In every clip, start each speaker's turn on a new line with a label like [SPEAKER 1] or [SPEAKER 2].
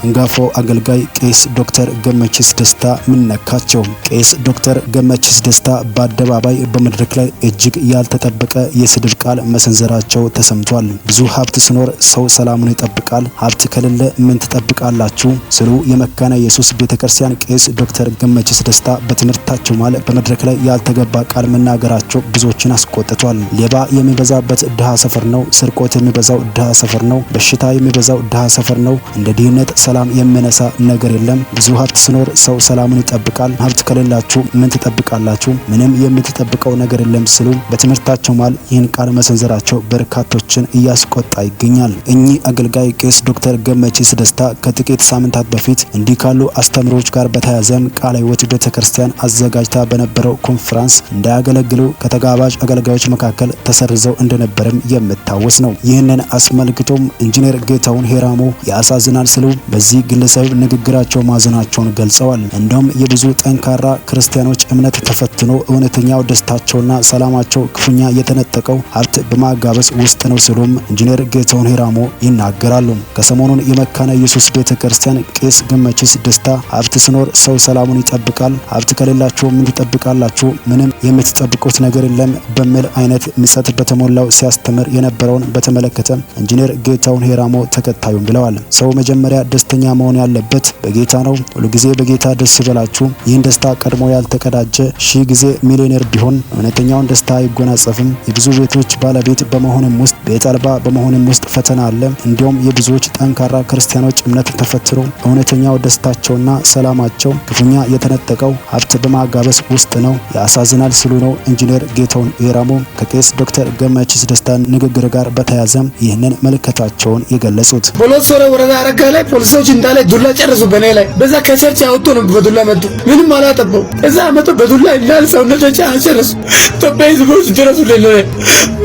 [SPEAKER 1] አንጋፋው አገልጋይ ቄስ ዶክተር ገመቺስ ደስታ ምን ነካቸው? ቄስ ዶክተር ገመቺስ ደስታ በአደባባይ በመድረክ ላይ እጅግ ያልተጠበቀ የስድብ ቃል መሰንዘራቸው ተሰምቷል። ብዙ ሀብት ሲኖር ሰው ሰላሙን ይጠብቃል፣ ሀብት ከሌለ ምን ትጠብቃላችሁ ሲሉ የመካነ ኢየሱስ ቤተክርስቲያን ቄስ ዶክተር ገመቺስ ደስታ በትምህርታቸው ማለት በመድረክ ላይ ያልተገባ ቃል መናገራቸው ብዙዎችን አስቆጥቷል። ሌባ የሚበዛበት ድሃ ሰፈር ነው፣ ስርቆት የሚበዛው ድሃ ሰፈር ነው፣ በሽታ የሚበዛው ድሃ ሰፈር ነው። እንደ ድህነት ሰላም የሚነሳ ነገር የለም። ብዙ ሀብት ሲኖር ሰው ሰላሙን ይጠብቃል፣ ሀብት ከሌላችሁ ምን ትጠብቃላችሁ? ምንም የምትጠብቀው ነገር የለም ሲሉ በትምህርታቸው ማለት ይህን ቃል መሰንዘራቸው በርካቶችን እያስቆጣ ይገኛል። እኚህ አገልጋይ ቄስ ዶክተር ገመቺስ ደስታ ከጥቂት ሳምንታት በፊት እንዲህ ካሉ አስተምሮች ጋር በተያያዘም ቃለ ሕይወት ቤተክርስቲያን አዘጋጅታ በነበረው ኮንፈረንስ እንዳያገለግሉ ከተጋባዥ አገልጋዮች መካከል ተሰርዘው እንደነበርም የሚታወስ ነው። ይህንን አስመልክቶም ኢንጂነር ጌታሁን ሄራሞ ያሳዝናል ሲሉ በዚህ ግለሰብ ንግግራቸው ማዘናቸውን ገልጸዋል። እንደውም የብዙ ጠንካራ ክርስቲያኖች እምነት ተፈትኖ እውነተኛው ደስታቸውና ሰላማቸው ክፉኛ የተነጠቀው ሀብት በማጋበስ ውስጥ ነው ሲሉም ኢንጂነር ጌታሁን ሄራሞ ይናገራሉ። ከሰሞኑን የመካነ ኢየሱስ ቤተክርስቲያን ቄስ ገመቺስ ደስታ ሀብት ሲኖር ሰው ሰላሙን ይጠብቃል፣ ሀብት ከሌላችሁ ምን ትጠብቃላችሁ? ምንም የምትጠብቁት ነገር የለም በሚል አይነት ምጸት በተሞላው ሲያስተምር የነበረውን በተመለከተ ኢንጂነር ጌታሁን ሄራሞ ተከታዩን ብለዋል። ሰው መጀመሪያ ደስተኛ መሆን ያለበት በጌታ ነው። ሁሉ ጊዜ በጌታ ደስ ይበላችሁ። ይህን ደስታ ቀድሞ ያልተቀዳጀ ሺህ ጊዜ ሚሊዮኔር ቢሆን እውነተኛውን ደስታ አይጎናጸፍም። የብዙ ቤቶች ባለቤት በመሆንም ውስጥ ቤት አልባ በመሆንም ውስጥ ፈተና አለ። እንዲሁም የብዙዎች ጠንካራ ክርስቲያኖች እምነት ተፈትኖ እውነተኛው ደስታቸውና ሰላማቸው ክፉኛ የተነጠቀው ሀብት በማጋበስ ውስጥ ነው። ያሳዝናል ሲሉ ነው ኢንጂነር ጌታሁን ሄራሞ ከቄስ ዶክተር ገመቺስ ደስታ ንግግር ጋር በተያያዘ ይህንን መልእክታቸውን የገለጹት።
[SPEAKER 2] ቦሎሶረ ወረዳ አረጋ ላይ ፖሊሶች እንዳለ ዱላ ጨርሱ በኔ ላይ። በዛ ከቸርች ያወጡ ነው በዱላ መጡ። ምንም አላጠበው። እዛ መጡ በዱላ እንዳል ሰውነቶች አጨርሱ። ኢትዮጵያ ህዝቦች ድረሱልኝ።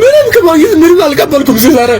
[SPEAKER 2] ምንም ከማግኘት ምንም አልቀበልኩም። ሲዛረ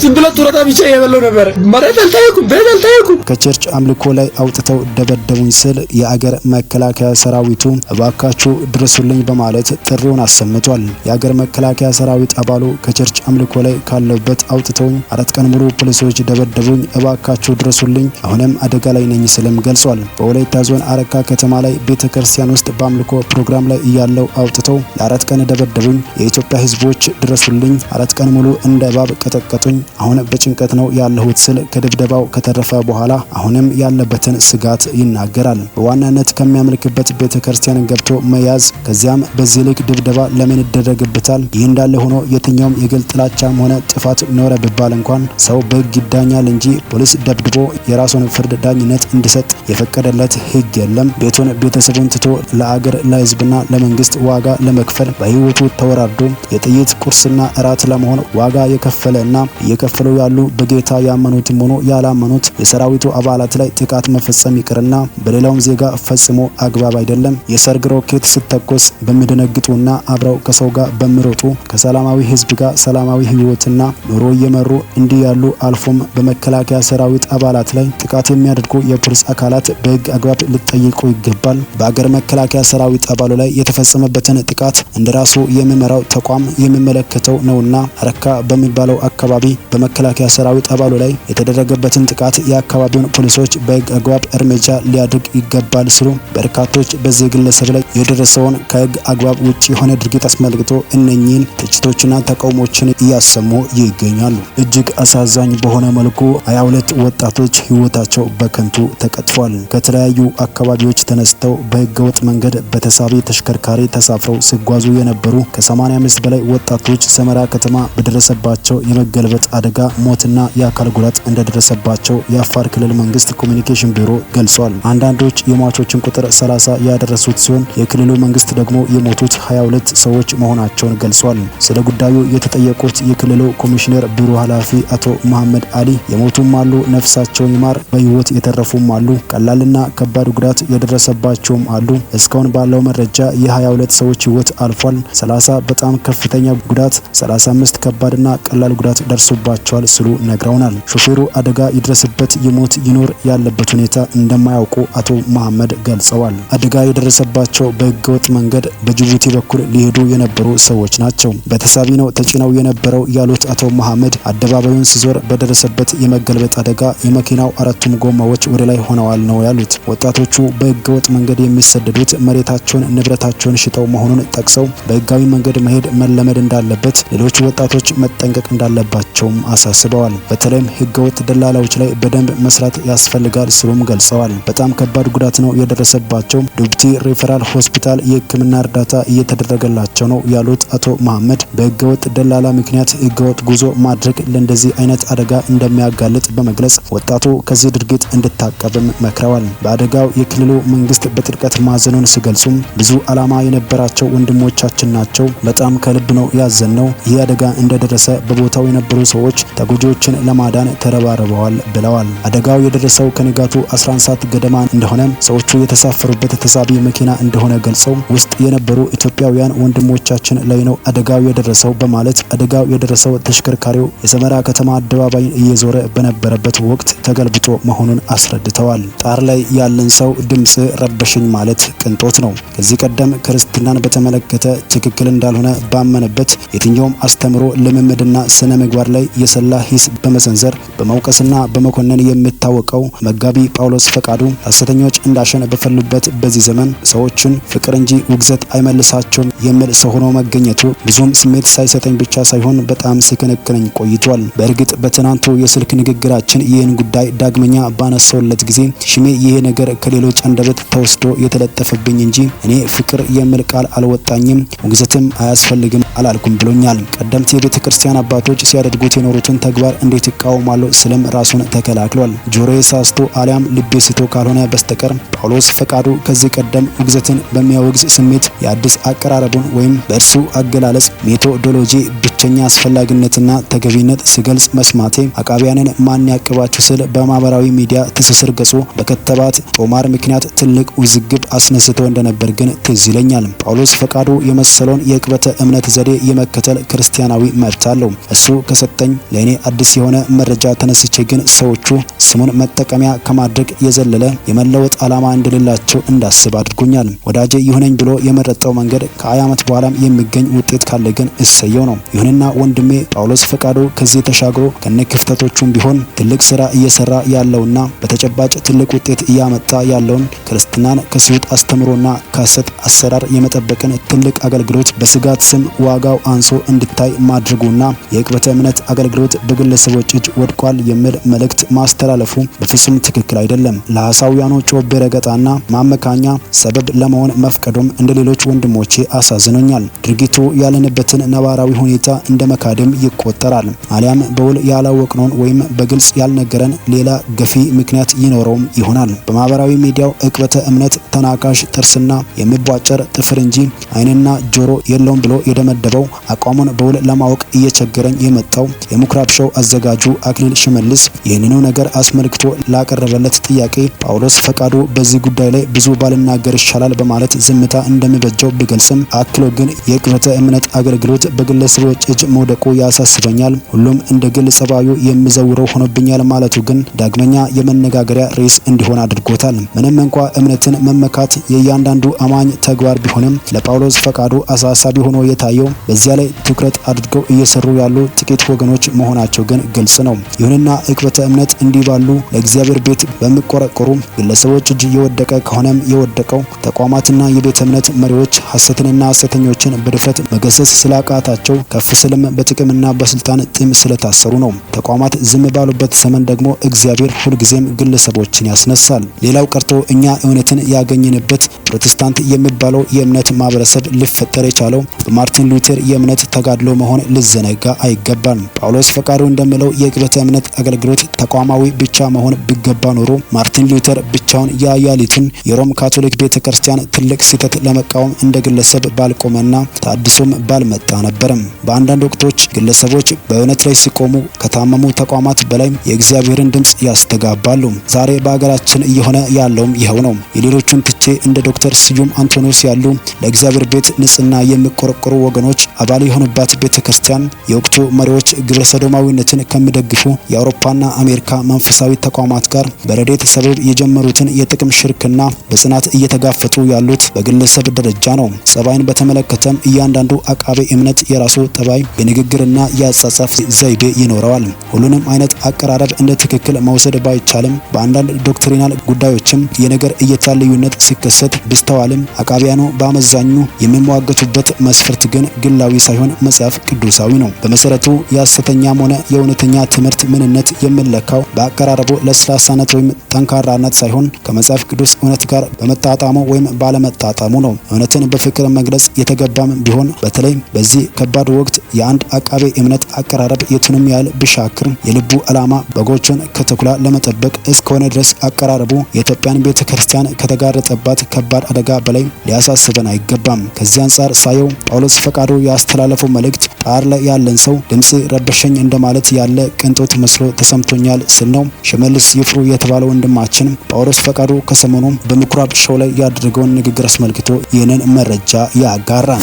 [SPEAKER 2] ዝም ብሎ ጡረታ ብቻ የበለው ነበር። መሬት አልጠየኩም፣ ቤት አልጠየኩም።
[SPEAKER 1] ከቸርች አምልኮ ላይ አውጥተው ደበደቡኝ ስል የአገር መከላከያ ሰራዊቱ እባካችሁ ድረሱልኝ በማለት ጥሪውን አሰምቷል። የአገር መከላከያ ሰራዊት አባሉ ከቸርች አምልኮ ላይ ካለበት አውጥተውኝ 4 ቀን ሙሉ ፖሊሶች ደበደቡኝ፣ እባካችሁ ድረሱልኝ፣ አሁንም አደጋ ላይ ነኝ ስለም ገልጿል። በወላይታ ዞን አረካ ከተማ ላይ ቤተክርስቲያን ውስጥ በአምልኮ ፕሮግራም ላይ እያለው አውጥተው ለ4 ቀን ደበደቡኝ፣ የኢትዮጵያ ህዝቦች ድረሱልኝ፣ 4 ቀን ሙሉ እንደ እባብ ቀጠቀጡኝ፣ አሁን በጭንቀት ነው ያለሁት ስል ከድብደባው ከተረፈ በኋላ አሁንም ያለበትን ስጋት ይናገራል። በዋናነት ከሚያመልክበት ቤተክርስቲያን ገብቶ መያዝ ከዚያም በዚህ ልክ ድብደባ ለምን ይደረግበታል? ይህ እንዳለ ሆኖ የትኛውም የግል ጥላቻም ሆነ ጥፋት ኖረ ቢባል እንኳን ሰው በህግ ይዳኛል እንጂ ፖሊስ ደብድቦ የራሱን ፍርድ ዳኝነት እንዲሰጥ የፈቀደለት ህግ የለም። ቤቱን ቤተሰቡን ትቶ ለአገር ለህዝብና ለመንግስት ዋጋ ለመክፈል በህይወቱ ተወራርዶ የጥይት ቁርስና እራት ለመሆን ዋጋ የከፈለና እየከፈሉ ያሉ በጌታ ያመኑትም ሆኖ ያላመኑት የሰራዊቱ አባላት ላይ ጥቃት መፈጸም ይቅርና በሌላውም ዜጋ ፈጽሞ አግባብ አይደለም። የሰርግ ሮኬት ስተኮስ በሚደነግጡና አብረው ከሰው ጋር በሚሮጡ ከሰላማዊ ህዝብ ጋር ሰላማዊ ህይወትና ኑሮ እየመሩ እንዲህ ያሉ አልፎም በመከላከያ ሰራዊት አባላት ላይ ጥቃት የሚያደርጉ የፖሊስ አካላት በህግ አግባብ ሊጠየቁ ይገባል። በአገር መከላከያ ሰራዊት አባሉ ላይ የተፈጸመበትን ጥቃት እንደራሱ የሚመራው ተቋም የሚመለከተው ነውና አረካ በሚባለው አካባቢ በመከላከያ ሰራዊት አባሉ ላይ የተደረገበትን ጥቃት የአካባቢውን ፖሊሶች በህግ አግባብ እርምጃ ሊያድርግ ይገባል ሲሉ በርካቶች በዚህ ግለሰብ ላይ የደረሰውን ከህግ አግባብ ውጪ የሆነ ድርጊት አስመልክቶ እነኚህን ትችቶችና ተቃውሞችን እያሰሙ ይገኛሉ። እጅግ አሳዛኝ በሆነ መልኩ 22 ወጣቶች ህይወታቸው በከንቱ ተቀጥፏል። ከተለያዩ አካባቢዎች ተነስተው በህገወጥ መንገድ በተሳቢ ተሽከርካሪ ተሳፍረው ሲጓዙ የነበሩ ከ85 በላይ ወጣቶች ሰመራ ከተማ በደረሰባቸው የመገልበጥ አደጋ ሞትና የአካል ጉዳት እንደደረሰባቸው የአፋር ክልል መንግስት ኮሚኒኬሽን ቢሮ ገልጿል። አንዳንዶች የሟቾችን ቁጥር 30 ያደረሱት ሲሆን የክልሉ መንግስት ደግሞ የሞቱት 22 ሰዎች መሆናቸውን ገልጿል። ስለ ጉዳዩ የተጠየቁት የክልሉ ኮሚሽነር ቢሮ ኃላፊ አቶ መሐመድ አሊ የሞቱም አሉ፣ ነፍሳቸውን ይማር፣ በህይወት የተረፉም አሉ፣ ቀላልና ከባድ ጉዳት የደረሰባቸውም አሉ። እስካሁን ባለው መረጃ የ22 ሰዎች ህይወት አልፏል። 30 በጣም ከፍተኛ ጉዳት፣ 35 ከባድና ቀላል ጉዳት ደርሶባቸዋል ሲሉ ነግረውናል። ሾፌሩ አደጋ ይድረስበት ይሞት ይኖር ያለበት ሁኔታ እንደማያውቁ አቶ መሐመድ ገልጸዋል። አደጋ የደረሰባቸው በህገወጥ መንገድ በጅቡቲ በኩል ሊሄዱ የነበሩ ሰዎች ናቸው። በተሳቢ ነው ተጭነው የነበረው ያሉት አቶ መሐመድ አደባባዩን ሲዞር በደረሰበት የመገልበጥ አደጋ የመኪና የመኪናው አራቱም ጎማዎች ወደ ላይ ሆነዋል ነው ያሉት። ወጣቶቹ በህገወጥ መንገድ የሚሰደዱት መሬታቸውን፣ ንብረታቸውን ሽጠው መሆኑን ጠቅሰው በህጋዊ መንገድ መሄድ መለመድ እንዳለበት፣ ሌሎች ወጣቶች መጠንቀቅ እንዳለባቸውም አሳስበዋል። በተለይም ህገወጥ ደላላዎች ላይ በደንብ መስራት ያስፈልጋል ሲሉም ገልጸዋል። በጣም ከባድ ጉዳት ነው የደረሰባቸው። ዱብቲ ሪፈራል ሆስፒታል የህክምና እርዳታ እየተደረገላቸው ነው ያሉት አቶ መሐመድ በህገወጥ ደላላ ምክንያት ህገወጥ ጉዞ ማድረግ ለእንደዚህ አይነት አደጋ እንደሚያጋልጥ በመግለጽ ወጣቱ ከዚህ ድርጊት እንድታቀብም መክረዋል። በአደጋው የክልሉ መንግስት በጥልቀት ማዘኑን ሲገልጹም ብዙ ዓላማ የነበራቸው ወንድሞቻችን ናቸው። በጣም ከልብ ነው ያዘንነው። ይህ አደጋ እንደደረሰ በቦታው የነበሩ ሰዎች ተጎጂዎችን ለማዳን ተረባርበዋል ብለዋል። አደጋው የደረሰው ከንጋቱ 11 ሰዓት ገደማ እንደሆነ ሰዎቹ የተሳፈሩበት ተሳቢ መኪና እንደሆነ ገልጸው ውስጥ የነበሩ ኢትዮጵያውያን ወንድሞቻችን ላይ ነው አደጋው የደረሰው በማለት አደጋው የደረሰው ተሽከርካሪው የሰመራ ከተማ አደባባይን እየዞረ በነበረበት ወቅት ተገልብጦ መሆኑን አስረድተዋል። ጣር ላይ ያለን ሰው ድምጽ ረበሽኝ ማለት ቅንጦት ነው። ከዚህ ቀደም ክርስትናን በተመለከተ ትክክል እንዳልሆነ ባመነበት የትኛውም አስተምሮ ልምምድና ስነ ምግባር ላይ የሰላ ሂስ በመሰንዘር በመውቀስና በመኮነን የሚታወቀው መጋቢ ጳውሎስ ፈቃዱ ሐሰተኞች እንዳሸን በፈሉበት በዚህ ዘመን ሰዎችን ፍቅር እንጂ ውግዘት አይመልሳቸውም የሚል ሰው ሆኖ መገኘቱ ብዙም ስሜት ሳይሰጠኝ ብቻ ሳይሆን በጣም ሲከነክነኝ ቆይቷል። በእርግጥ በትናንቱ የስልክ ንግግራችን ይህን ጉዳይ ዳግመኛ ባነሳውለት ጊዜ ሽሜ ይሄ ነገር ከሌሎች አንደበት ተወስዶ የተለጠፈብኝ እንጂ እኔ ፍቅር የሚል ቃል አልወጣኝም፣ ውግዘትም አያስፈልግም አላልኩም ብሎኛል። ቀደምት የቤተ ክርስቲያን አባቶች ሲያደርጉት የኖሩትን ተግባር እንዴት ይቃወማሉ ስለም ራሱን ተከላክሏል። ጆሮዬ ሳስቶ አሊያም ልቤ ስቶ ካልሆነ በስተቀር ጳውሎስ ፈቃዱ ከዚህ ቀደም ውግዘትን በሚያወግዝ ስሜት የአዲስ አቀራረቡን ወይም በእርሱ አገላለጽ ሜቶዶሎጂ ብቸኛ አስፈላጊነትና ተገቢነት ሲገልጽ መስማቴ አቃቢያንን ማን ያቀባችሁ ስል በማህበራዊ ሚዲያ ትስስር ገጹ በከተባት ጦማር ምክንያት ትልቅ ውዝግብ አስነስቶ እንደነበር ግን ትዝ ይለኛል። ጳውሎስ ፈቃዱ የመሰለውን የዕቅበተ እምነት ዘዴ የመከተል ክርስቲያናዊ መብት አለው። እሱ ከሰጠኝ ለእኔ አዲስ የሆነ መረጃ ተነስቼ ግን ሰዎቹ ስሙን መጠቀሚያ ከማድረግ የዘለለ የመለወጥ ዓላማ እንደሌላቸው እንዳስብ አድርጎኛል። ወዳጄ ይሁነኝ ብሎ የመረጠው መንገድ ከ20 ዓመት በኋላም የሚገኝ ውጤት ካለ ግን እሰየው ነው። ይሁንና ወንድሜ ጳውሎስ ፈቃዱ ከዚህ ተሻግሮ ከነክፍተቶቹም ቢሆን ትልቅ ስራ እየሰራ ያለውና በተጨባጭ ትልቅ ውጤት እያመጣ ያለውን ክርስትናን ከስሁት አስተምሮና ከሐሰት አሰራር የመጠበቅን ትልቅ አገልግሎት በስጋት ስም ዋጋው አንሶ እንድታይ ማድረጉና የዕቅበተ እምነት አገልግሎት በግለሰቦች እጅ ወድቋል የሚል መልእክት ማስተላለፉ በፍጹም ትክክል አይደለም። ለሐሳውያኑ ጮቤ ረገጣና ማመካኛ ሰበብ ለመሆን መፍቀዱም እንደ ሌሎች ወንድሞቼ አሳዝኖኛል። ድርጊቱ ያለንበትን ነባራዊ ሁኔታ እንደ መካደም ይቆጠራል። አሊያም በውል ያላወቅነውን ወይም በግልጽ ያልነገረን ሌላ ገፊ ምክንያት ይኖረውም ይሆናል። በማህበራዊ ሚዲያው ዕቅበተ እምነት ተናካሽ ጥርስና የሚቧጨር ጥፍር እንጂ ዓይንና ጆሮ የለውም ብሎ የደመደበው አቋሙን በውል ለማወቅ እየቸገረኝ የመጣው የምኩራብ ሾው አዘጋጁ አክሊል ሽመልስ ይህንኑ ነገር አስመልክቶ ላቀረበለት ጥያቄ ጳውሎስ ፈቃዱ በዚህ ጉዳይ ላይ ብዙ ባልናገር ይሻላል በማለት ዝምታ እንደሚበጀው ቢገልጽም አክሎ ግን የዕቅበተ እምነት አገልግሎት በግለሰቦች እጅ መውደቁ ያሳስበኛል፣ ሁሉም እንደ ግል ጸባዩ የሚዘውረው ሆኖብኛል ማለቱ ግን ዳግመኛ የመነጋገሪያ ርዕስ እንዲሆን አድርጎታል። ምንም እንኳ እምነትን መመካት የእያንዳንዱ አማኝ ተግባር ቢሆንም ለጳውሎስ ፈቃዱ አሳሳቢ ሆኖ የታየው በዚያ ላይ ትኩረት አድርገው እየሰሩ ያሉ ጥቂት ወገኖች መሆናቸው ግን ግልጽ ነው። ይሁንና ዕቅበተ እምነት እንዲህ ባሉ ለእግዚአብሔር ቤት በሚቆረቆሩ ግለሰቦች እጅ የወደቀ ከሆነም የወደቀው ተቋማትና የቤተ እምነት መሪዎች ሐሰትንና ሐሰተኞችን በድፍረት መገሰጽ ስላቃታቸው ከፍ ስልም በጥቅምና በስልጣን ጥም ስለታሰሩ ነው። ተቋማት ዝም ባሉበት ዘመን ደግሞ እግዚአብሔር ሁልጊዜም ግለሰቦችን ያስነሳል። ሌላው ቀርቶ እኛ እውነትን ያገኘንበት ፕሮቴስታንት የሚባለው የእምነት ማህበረሰብ ሊፈጠር የቻለው በማርቲን ሉተር የእምነት ተጋድሎ መሆን ሊዘነጋ አይገባም። ጳውሎስ ፈቃዱ እንደሚለው የዕቅበተ እምነት አገልግሎት ተቋማዊ ብቻ መሆን ቢገባ ኖሮ ማርቲን ሉተር ብቻውን የአያሊቱን የሮም ካቶሊክ ቤተክርስቲያን ትልቅ ስህተት ለመቃወም እንደ ግለሰብ ባልቆመና ታድሶም ባልመጣ ነበርም። በአንዳንድ ወቅቶች ግለሰቦች በእውነት ላይ ሲቆሙ ከታመሙ ተቋማት በላይ የእግዚአብሔርን ድምጽ ያስተጋባሉ። ዛሬ በሀገራችን እየሆነ ያለውም ይኸው ነው። የሌሎቹን ትቼ እንደ ዶክተር ስዩም አንቶኒዮስ ያሉ ለእግዚአብሔር ቤት ንጽህና የሚቆረቆሩ ወገኖች አባል የሆኑባት ቤተክርስቲያን የወቅቱ መሪዎች ግብረ ሰዶማዊነትን ከሚደግፉ የአውሮፓና አሜሪካ መንፈሳዊ ተቋማት ጋር በረድኤት ሰበብ የጀመሩትን የጥቅም ሽርክና በጽናት እየተጋፈጡ ያሉት በግለሰብ ደረጃ ነው። ጸባይን በተመለከተም እያንዳንዱ አቃቤ እምነት የራሱ ጠባይ፣ የንግግርና የአጻጻፍ ዘይቤ ይኖረዋል። ሁሉንም አይነት አቀራረብ እንደ ትክክል መውሰድ ባይቻልም በአንዳንድ ዶክትሪናል ጉዳዮችም የነገር እይታ ልዩነት ሲከሰት ቢስተዋልም አቃቢያኑ በአመዛኙ የሚሟገቱበት መስፈርት ግን ግላዊ ሳይሆን መጽሐፍ ቅዱሳዊ ነው። በመሰረቱ የሐሰተኛም ሆነ የእውነተኛ ትምህርት ምንነት የሚለካው በአቀራረቡ ለስላሳነት ወይም ጠንካራነት ሳይሆን ከመጽሐፍ ቅዱስ እውነት ጋር በመጣጣሙ ወይም ባለመጣጣሙ ነው። እውነትን በፍቅር መግለጽ የተገባም ቢሆን በተለይ በዚህ ከባድ ወቅት የአንድ አቃቤ እምነት አቀራረብ የቱንም ያህል ቢሻክር የልቡ ዓላማ በጎቹን ከተኩላ ለመጠበቅ እስከሆነ ድረስ አቀራረቡ የኢትዮጵያን ቤተክርስቲያን ከተጋረጠባት ከባድ አደጋ በላይ ሊያሳስበን አይገባም። ከዚህ አንጻር ሳየው ጳውሎስ ፈቃዱ ያስተላለፈው መልእክት ጣር ላይ ያለን ሰው ድምጽ ረበሸኝ እንደማለት ያለ ቅንጦት መስሎ ተሰምቶኛል ስል ነው ሽመልስ ይፍሩ የተባለው ወንድማችን ጳውሎስ ፈቃዱ ከሰሞኑ በምኩራብ ሾው ላይ ያደረገውን ንግግር አስመልክቶ ይህንን መረጃ ያጋራል።